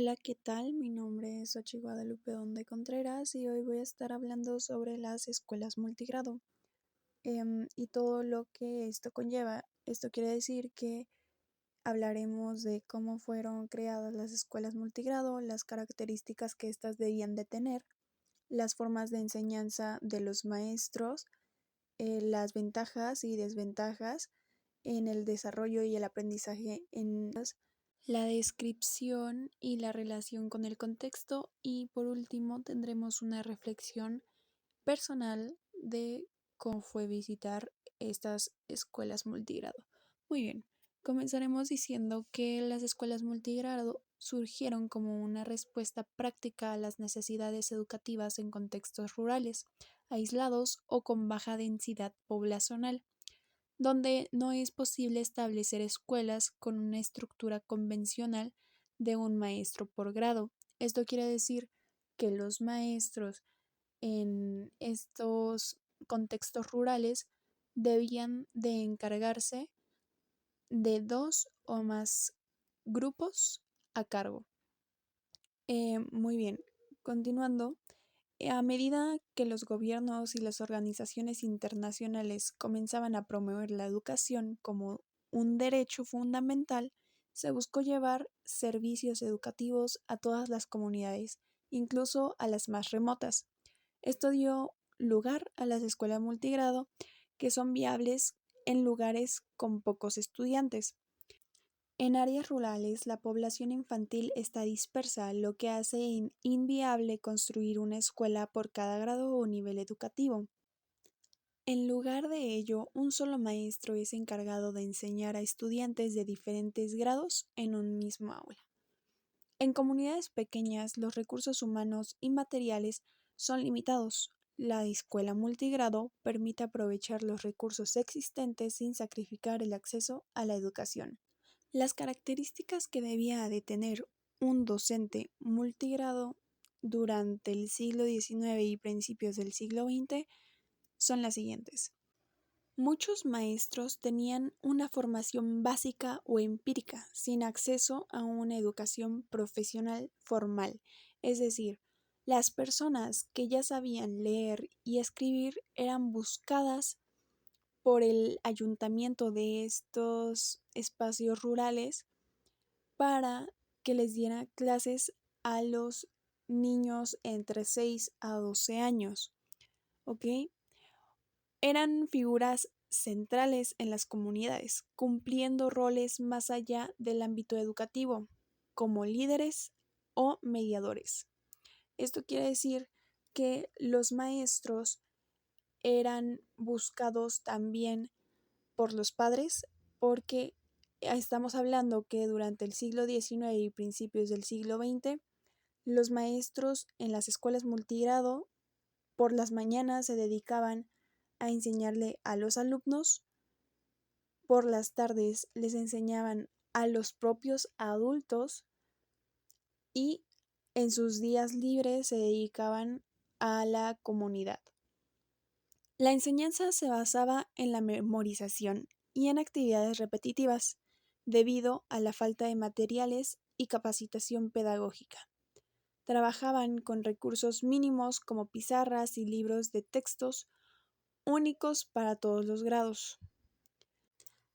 Hola, ¿qué tal? Mi nombre es Xochitl Guadalupe Donde Contreras y hoy voy a estar hablando sobre las escuelas multigrado y todo lo que esto conlleva. Esto quiere decir que hablaremos de cómo fueron creadas las escuelas multigrado, las características que éstas debían de tener, las formas de enseñanza de los maestros, las ventajas y desventajas en el desarrollo y el aprendizaje en la descripción y la relación con el contexto y por último tendremos una reflexión personal de cómo fue visitar estas escuelas multigrado. Muy bien, comenzaremos diciendo que las escuelas multigrado surgieron como una respuesta práctica a las necesidades educativas en contextos rurales, aislados o con baja densidad poblacional donde no es posible establecer escuelas con una estructura convencional de un maestro por grado. Esto quiere decir que los maestros en estos contextos rurales debían de encargarse de dos o más grupos a cargo. Muy bien, continuando. A medida que los gobiernos y las organizaciones internacionales comenzaban a promover la educación como un derecho fundamental, se buscó llevar servicios educativos a todas las comunidades, incluso a las más remotas. Esto dio lugar a las escuelas multigrado, que son viables en lugares con pocos estudiantes. En áreas rurales, la población infantil está dispersa, lo que hace inviable construir una escuela por cada grado o nivel educativo. En lugar de ello, un solo maestro es encargado de enseñar a estudiantes de diferentes grados en un mismo aula. En comunidades pequeñas, los recursos humanos y materiales son limitados. La escuela multigrado permite aprovechar los recursos existentes sin sacrificar el acceso a la educación. Las características que debía de tener un docente multigrado durante el siglo XIX y principios del siglo XX son las siguientes. Muchos maestros tenían una formación básica o empírica, sin acceso a una educación profesional formal, es decir, las personas que ya sabían leer y escribir eran buscadas por el ayuntamiento de estos espacios rurales para que les diera clases a los niños entre 6 a 12 años, ¿ok? Eran figuras centrales en las comunidades, cumpliendo roles más allá del ámbito educativo, como líderes o mediadores. Esto quiere decir que los maestros eran buscados también por los padres porque estamos hablando que durante el siglo XIX y principios del siglo XX, los maestros en las escuelas multigrado por las mañanas se dedicaban a enseñarle a los alumnos, por las tardes les enseñaban a los propios adultos y en sus días libres se dedicaban a la comunidad. La enseñanza se basaba en la memorización y en actividades repetitivas, debido a la falta de materiales y capacitación pedagógica. Trabajaban con recursos mínimos como pizarras y libros de textos únicos para todos los grados.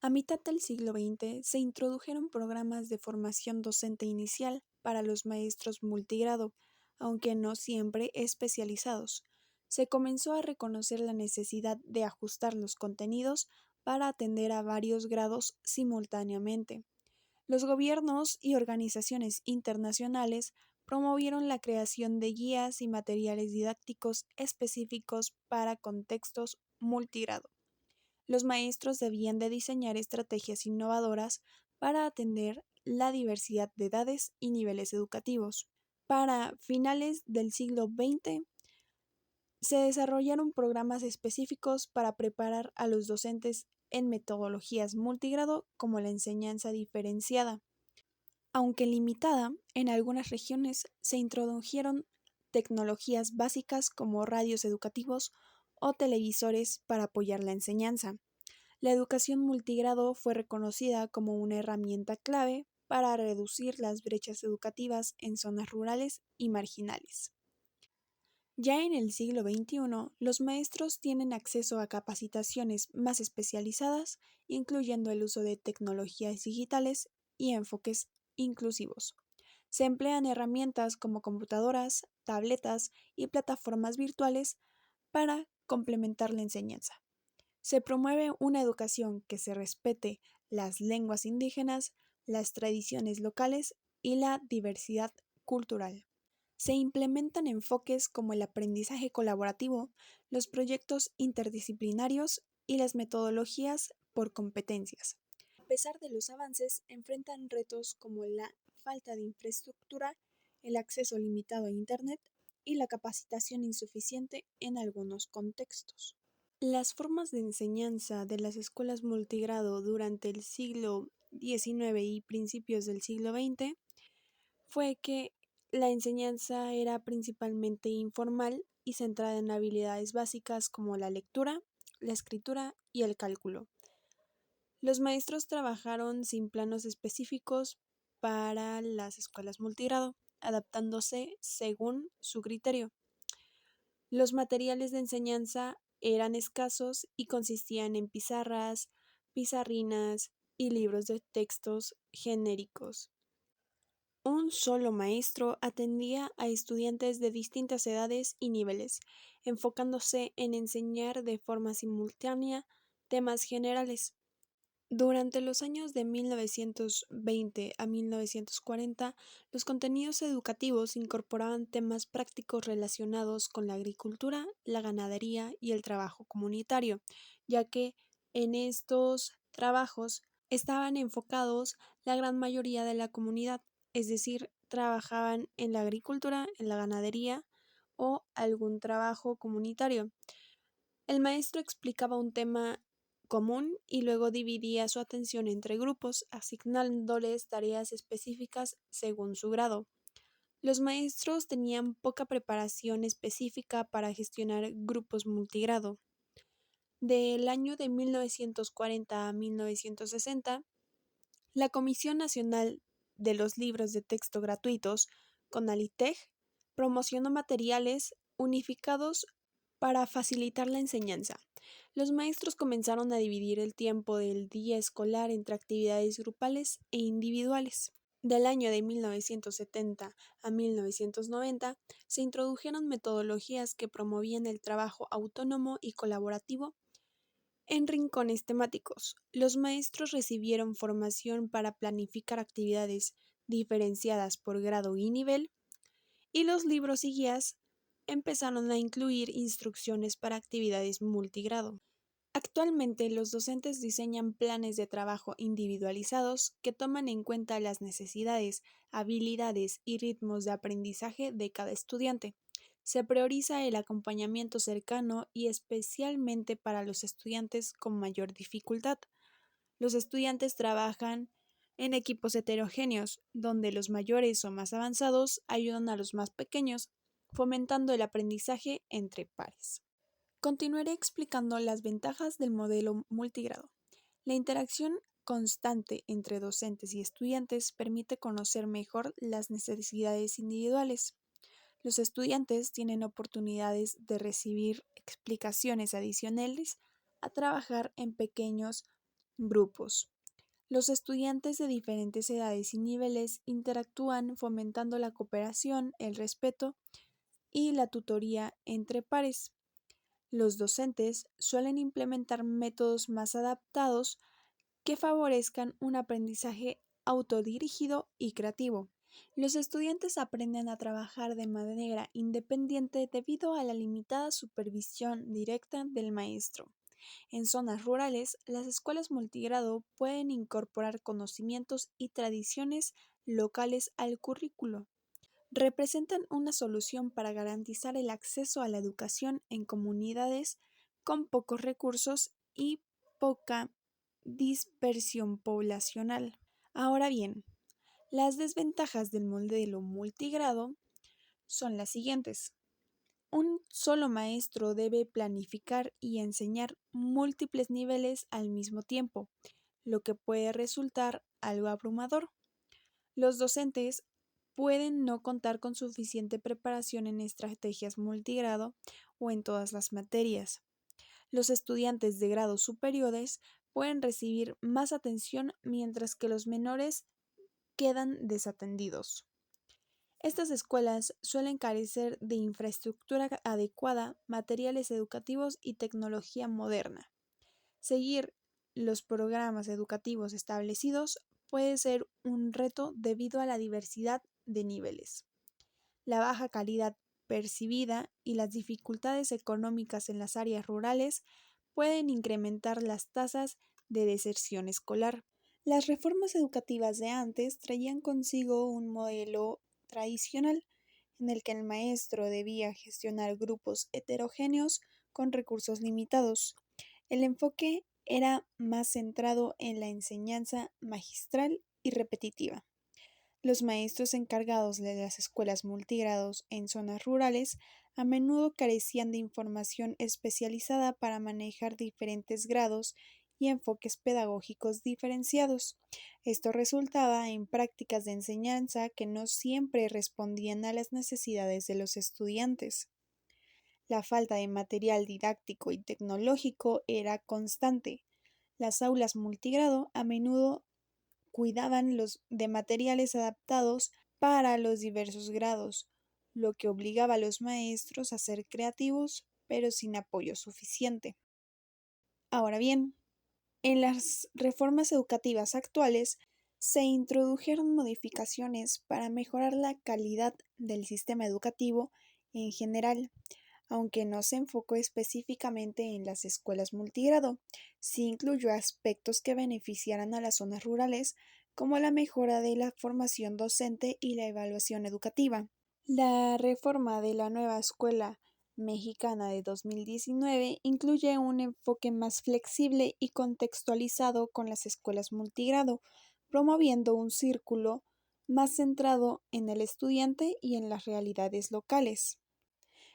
A mitad del siglo XX se introdujeron programas de formación docente inicial para los maestros multigrado, aunque no siempre especializados. Se comenzó a reconocer la necesidad de ajustar los contenidos para atender a varios grados simultáneamente. Los gobiernos y organizaciones internacionales promovieron la creación de guías y materiales didácticos específicos para contextos multigrado. Los maestros debían de diseñar estrategias innovadoras para atender la diversidad de edades y niveles educativos. Para finales del siglo XX, se desarrollaron programas específicos para preparar a los docentes en metodologías multigrado como la enseñanza diferenciada. Aunque limitada, en algunas regiones se introdujeron tecnologías básicas como radios educativos o televisores para apoyar la enseñanza. La educación multigrado fue reconocida como una herramienta clave para reducir las brechas educativas en zonas rurales y marginales. Ya en el siglo XXI, los maestros tienen acceso a capacitaciones más especializadas, incluyendo el uso de tecnologías digitales y enfoques inclusivos. Se emplean herramientas como computadoras, tabletas y plataformas virtuales para complementar la enseñanza. Se promueve una educación que se respete las lenguas indígenas, las tradiciones locales y la diversidad cultural. Se implementan enfoques como el aprendizaje colaborativo, los proyectos interdisciplinarios y las metodologías por competencias. A pesar de los avances, enfrentan retos como la falta de infraestructura, el acceso limitado a Internet y la capacitación insuficiente en algunos contextos. Las formas de enseñanza de las escuelas multigrado durante el siglo XIX y principios del siglo XX fue que la enseñanza era principalmente informal y centrada en habilidades básicas como la lectura, la escritura y el cálculo. Los maestros trabajaron sin planos específicos para las escuelas multigrado, adaptándose según su criterio. Los materiales de enseñanza eran escasos y consistían en pizarras, pizarrinas y libros de textos genéricos. Un solo maestro atendía a estudiantes de distintas edades y niveles, enfocándose en enseñar de forma simultánea temas generales. Durante los años de 1920 a 1940, los contenidos educativos incorporaban temas prácticos relacionados con la agricultura, la ganadería y el trabajo comunitario, ya que en estos trabajos estaban enfocados la gran mayoría de la comunidad, es decir, trabajaban en la agricultura, en la ganadería o algún trabajo comunitario. El maestro explicaba un tema común y luego dividía su atención entre grupos, asignándoles tareas específicas según su grado. Los maestros tenían poca preparación específica para gestionar grupos multigrado. Del año de 1940 a 1960, la Comisión Nacional de los Libros de Texto Gratuitos, CONALITEG, promocionó materiales unificados para facilitar la enseñanza. Los maestros comenzaron a dividir el tiempo del día escolar entre actividades grupales e individuales. Del año de 1970 a 1990 se introdujeron metodologías que promovían el trabajo autónomo y colaborativo en rincones temáticos. Los maestros recibieron formación para planificar actividades diferenciadas por grado y nivel, y los libros y guías empezaron a incluir instrucciones para actividades multigrado. Actualmente los docentes diseñan planes de trabajo individualizados que toman en cuenta las necesidades, habilidades y ritmos de aprendizaje de cada estudiante. Se prioriza el acompañamiento cercano y especialmente para los estudiantes con mayor dificultad. Los estudiantes trabajan en equipos heterogéneos, donde los mayores o más avanzados ayudan a los más pequeños, fomentando el aprendizaje entre pares. Continuaré explicando las ventajas del modelo multigrado. La interacción constante entre docentes y estudiantes permite conocer mejor las necesidades individuales. Los estudiantes tienen oportunidades de recibir explicaciones adicionales a trabajar en pequeños grupos. Los estudiantes de diferentes edades y niveles interactúan fomentando la cooperación, el respeto y la tutoría entre pares. Los docentes suelen implementar métodos más adaptados que favorezcan un aprendizaje autodirigido y creativo. Los estudiantes aprenden a trabajar de manera independiente debido a la limitada supervisión directa del maestro. En zonas rurales, las escuelas multigrado pueden incorporar conocimientos y tradiciones locales al currículo. Representan una solución para garantizar el acceso a la educación en comunidades con pocos recursos y poca dispersión poblacional. Ahora bien, las desventajas del modelo multigrado son las siguientes. Un solo maestro debe planificar y enseñar múltiples niveles al mismo tiempo, lo que puede resultar algo abrumador. Los docentes pueden no contar con suficiente preparación en estrategias multigrado o en todas las materias. Los estudiantes de grados superiores pueden recibir más atención mientras que los menores quedan desatendidos. Estas escuelas suelen carecer de infraestructura adecuada, materiales educativos y tecnología moderna. Seguir los programas educativos establecidos puede ser un reto debido a la diversidad de niveles, la baja calidad percibida y las dificultades económicas en las áreas rurales pueden incrementar las tasas de deserción escolar. Las reformas educativas de antes traían consigo un modelo tradicional en el que el maestro debía gestionar grupos heterogéneos con recursos limitados. El enfoque era más centrado en la enseñanza magistral y repetitiva. Los maestros encargados de las escuelas multigrados en zonas rurales a menudo carecían de información especializada para manejar diferentes grados y enfoques pedagógicos diferenciados. Esto resultaba en prácticas de enseñanza que no siempre respondían a las necesidades de los estudiantes. La falta de material didáctico y tecnológico era constante. Las aulas multigrado a menudo cuidaban de materiales adaptados para los diversos grados, lo que obligaba a los maestros a ser creativos, pero sin apoyo suficiente. Ahora bien, en las reformas educativas actuales se introdujeron modificaciones para mejorar la calidad del sistema educativo en general, aunque no se enfocó específicamente en las escuelas multigrado, sí incluyó aspectos que beneficiaran a las zonas rurales, como la mejora de la formación docente y la evaluación educativa. La reforma de la nueva escuela mexicana de 2019 incluye un enfoque más flexible y contextualizado con las escuelas multigrado, promoviendo un círculo más centrado en el estudiante y en las realidades locales.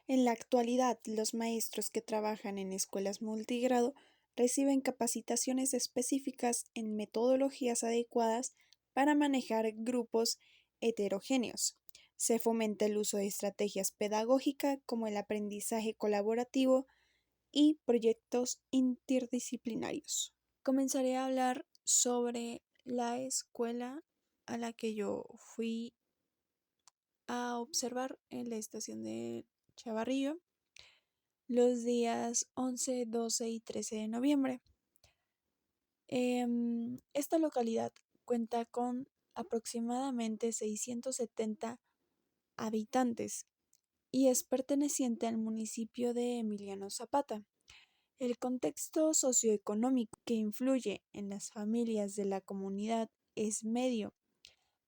En la actualidad, los maestros que trabajan en escuelas multigrado reciben capacitaciones específicas en metodologías adecuadas para manejar grupos heterogéneos. Se fomenta el uso de estrategias pedagógicas como el aprendizaje colaborativo y proyectos interdisciplinarios. Comenzaré a hablar sobre la escuela a la que yo fui a observar en la estación de Chavarrillo los días 11, 12 y 13 de noviembre. Esta localidad cuenta con aproximadamente 670 habitantes y es perteneciente al municipio de Emiliano Zapata. El contexto socioeconómico que influye en las familias de la comunidad es medio,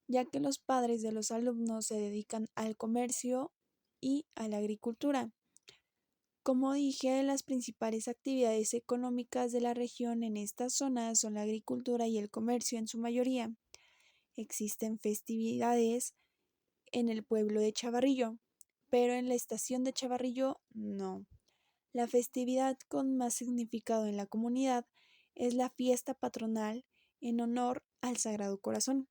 ya que los padres de los alumnos se dedican al comercio y a la agricultura. Como dije, las principales actividades económicas de la región en esta zona son la agricultura y el comercio en su mayoría. Existen festividades en el pueblo de Chavarrillo, pero en la estación de Chavarrillo no. La festividad con más significado en la comunidad es la fiesta patronal en honor al Sagrado Corazón.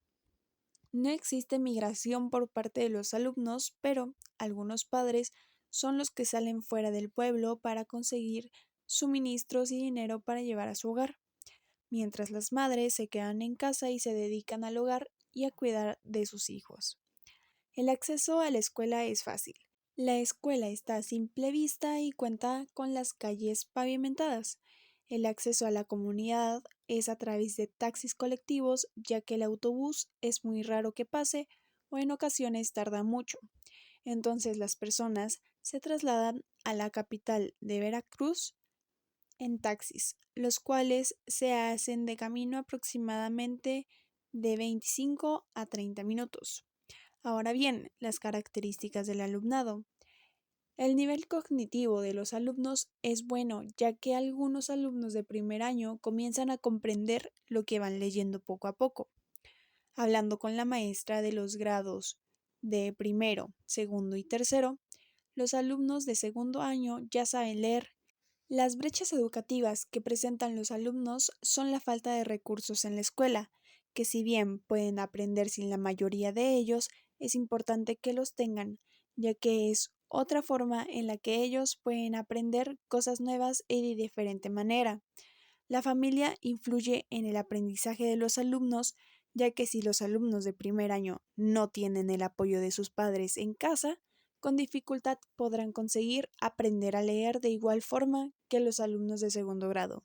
No existe migración por parte de los alumnos, pero algunos padres son los que salen fuera del pueblo para conseguir suministros y dinero para llevar a su hogar, mientras las madres se quedan en casa y se dedican al hogar y a cuidar de sus hijos. El acceso a la escuela es fácil. La escuela está a simple vista y cuenta con las calles pavimentadas. El acceso a la comunidad es a través de taxis colectivos, ya que el autobús es muy raro que pase o en ocasiones tarda mucho. Entonces las personas se trasladan a la capital de Veracruz en taxis, los cuales se hacen de camino aproximadamente de 25 a 30 minutos. Ahora bien, las características del alumnado. El nivel cognitivo de los alumnos es bueno, ya que algunos alumnos de primer año comienzan a comprender lo que van leyendo poco a poco. Hablando con la maestra de los grados de primero, segundo y tercero, los alumnos de segundo año ya saben leer. Las brechas educativas que presentan los alumnos son la falta de recursos en la escuela, que si bien pueden aprender sin la mayoría de ellos, es importante que los tengan, ya que es otra forma en la que ellos pueden aprender cosas nuevas y de diferente manera. La familia influye en el aprendizaje de los alumnos, ya que si los alumnos de primer año no tienen el apoyo de sus padres en casa, con dificultad podrán conseguir aprender a leer de igual forma que los alumnos de segundo grado,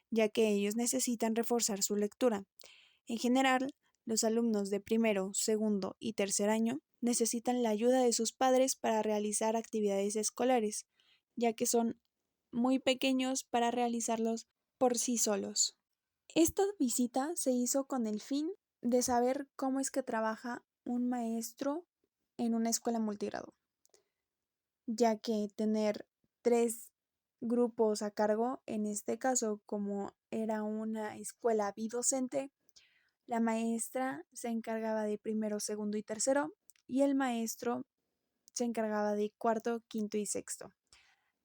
ya que ellos necesitan reforzar su lectura. En general, los alumnos de primero, segundo y tercer año necesitan la ayuda de sus padres para realizar actividades escolares, ya que son muy pequeños para realizarlos por sí solos. Esta visita se hizo con el fin de saber cómo es que trabaja un maestro en una escuela multigrado, ya que tener 3 grupos a cargo, en este caso como era una escuela bidocente, la maestra se encargaba de primero, segundo y tercero, y el maestro se encargaba de cuarto, quinto y sexto.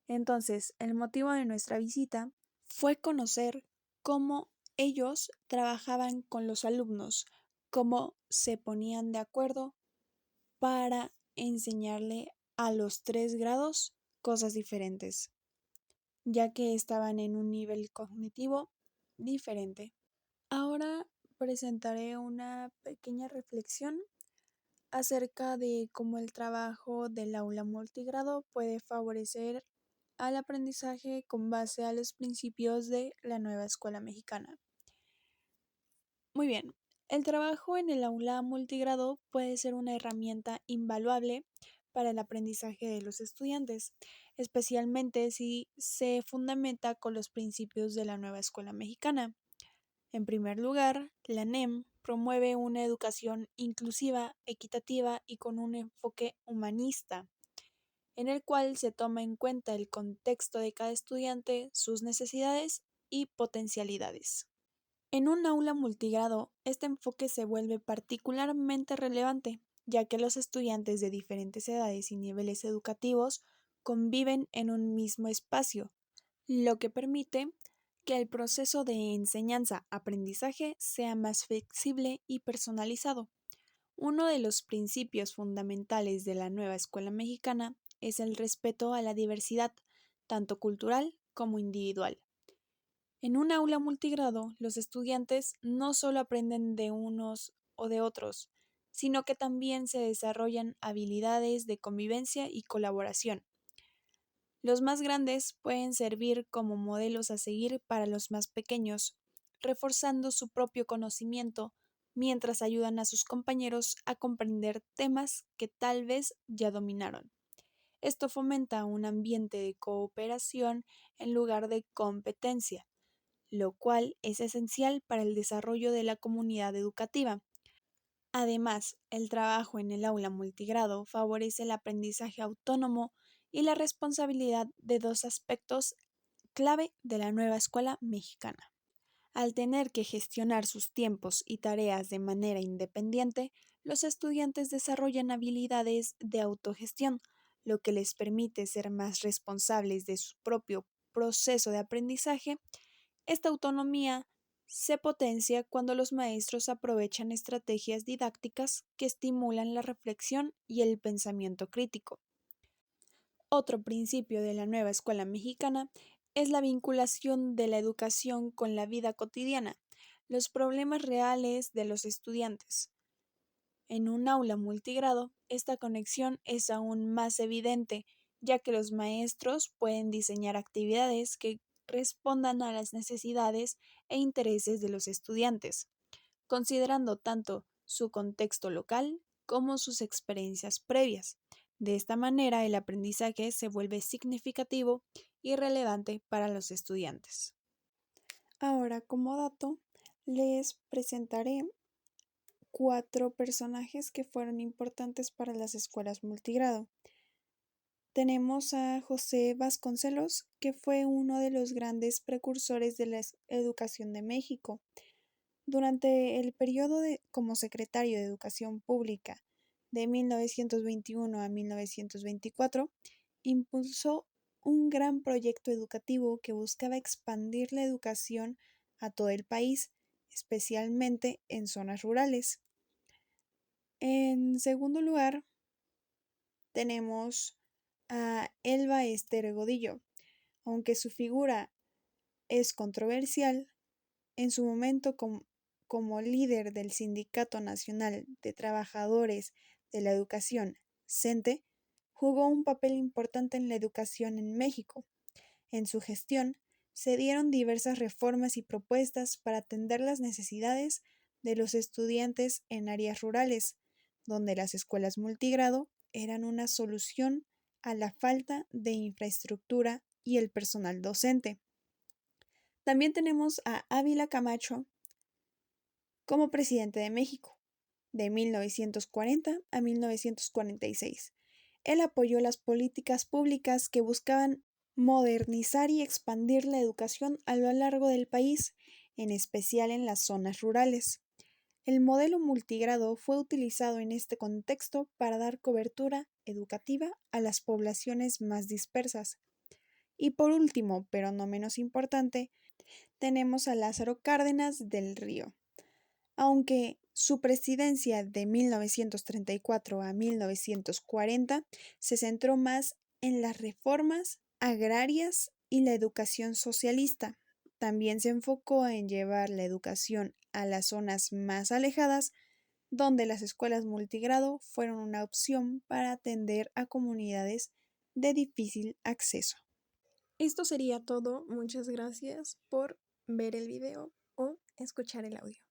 Entonces, el motivo de nuestra visita fue conocer cómo ellos trabajaban con los alumnos, cómo se ponían de acuerdo para enseñarle a los 3 grados cosas diferentes, ya que estaban en un nivel cognitivo diferente. Ahora presentaré una pequeña reflexión acerca de cómo el trabajo del aula multigrado puede favorecer al aprendizaje con base a los principios de la nueva escuela mexicana. Muy bien, el trabajo en el aula multigrado puede ser una herramienta invaluable para el aprendizaje de los estudiantes, especialmente si se fundamenta con los principios de la nueva escuela mexicana. En primer lugar, la NEM promueve una educación inclusiva, equitativa y con un enfoque humanista, en el cual se toma en cuenta el contexto de cada estudiante, sus necesidades y potencialidades. En un aula multigrado, este enfoque se vuelve particularmente relevante, ya que los estudiantes de diferentes edades y niveles educativos conviven en un mismo espacio, lo que permite que el proceso de enseñanza-aprendizaje sea más flexible y personalizado. Uno de los principios fundamentales de la nueva escuela mexicana es el respeto a la diversidad, tanto cultural como individual. En un aula multigrado, los estudiantes no solo aprenden de unos o de otros, sino que también se desarrollan habilidades de convivencia y colaboración. Los más grandes pueden servir como modelos a seguir para los más pequeños, reforzando su propio conocimiento mientras ayudan a sus compañeros a comprender temas que tal vez ya dominaron. Esto fomenta un ambiente de cooperación en lugar de competencia, lo cual es esencial para el desarrollo de la comunidad educativa. Además, el trabajo en el aula multigrado favorece el aprendizaje autónomo y la responsabilidad de 2 aspectos clave de la nueva escuela mexicana. Al tener que gestionar sus tiempos y tareas de manera independiente, los estudiantes desarrollan habilidades de autogestión, lo que les permite ser más responsables de su propio proceso de aprendizaje. Esta autonomía se potencia cuando los maestros aprovechan estrategias didácticas que estimulan la reflexión y el pensamiento crítico. Otro principio de la nueva escuela mexicana es la vinculación de la educación con la vida cotidiana, los problemas reales de los estudiantes. En un aula multigrado, esta conexión es aún más evidente, ya que los maestros pueden diseñar actividades que respondan a las necesidades e intereses de los estudiantes, considerando tanto su contexto local como sus experiencias previas. De esta manera, el aprendizaje se vuelve significativo y relevante para los estudiantes. Ahora, como dato, les presentaré 4 personajes que fueron importantes para las escuelas multigrado. Tenemos a José Vasconcelos, que fue uno de los grandes precursores de la educación de México. Durante el periodo como secretario de Educación Pública de 1921 a 1924, impulsó un gran proyecto educativo que buscaba expandir la educación a todo el país, especialmente en zonas rurales. En segundo lugar, tenemos a Elba Ester Godillo. Aunque su figura es controversial, en su momento como líder del Sindicato Nacional de Trabajadores de la Educación, CENTE, jugó un papel importante en la educación en México. En su gestión, se dieron diversas reformas y propuestas para atender las necesidades de los estudiantes en áreas rurales, donde las escuelas multigrado eran una solución a la falta de infraestructura y el personal docente. También tenemos a Ávila Camacho como presidente de México, de 1940 a 1946. Él apoyó las políticas públicas que buscaban modernizar y expandir la educación a lo largo del país, en especial en las zonas rurales. El modelo multigrado fue utilizado en este contexto para dar cobertura educativa a las poblaciones más dispersas. Y por último, pero no menos importante, tenemos a Lázaro Cárdenas del Río. Aunque su presidencia de 1934 a 1940 se centró más en las reformas agrarias y la educación socialista, también se enfocó en llevar la educación a las zonas más alejadas, donde las escuelas multigrado fueron una opción para atender a comunidades de difícil acceso. Esto sería todo. Muchas gracias por ver el video o escuchar el audio.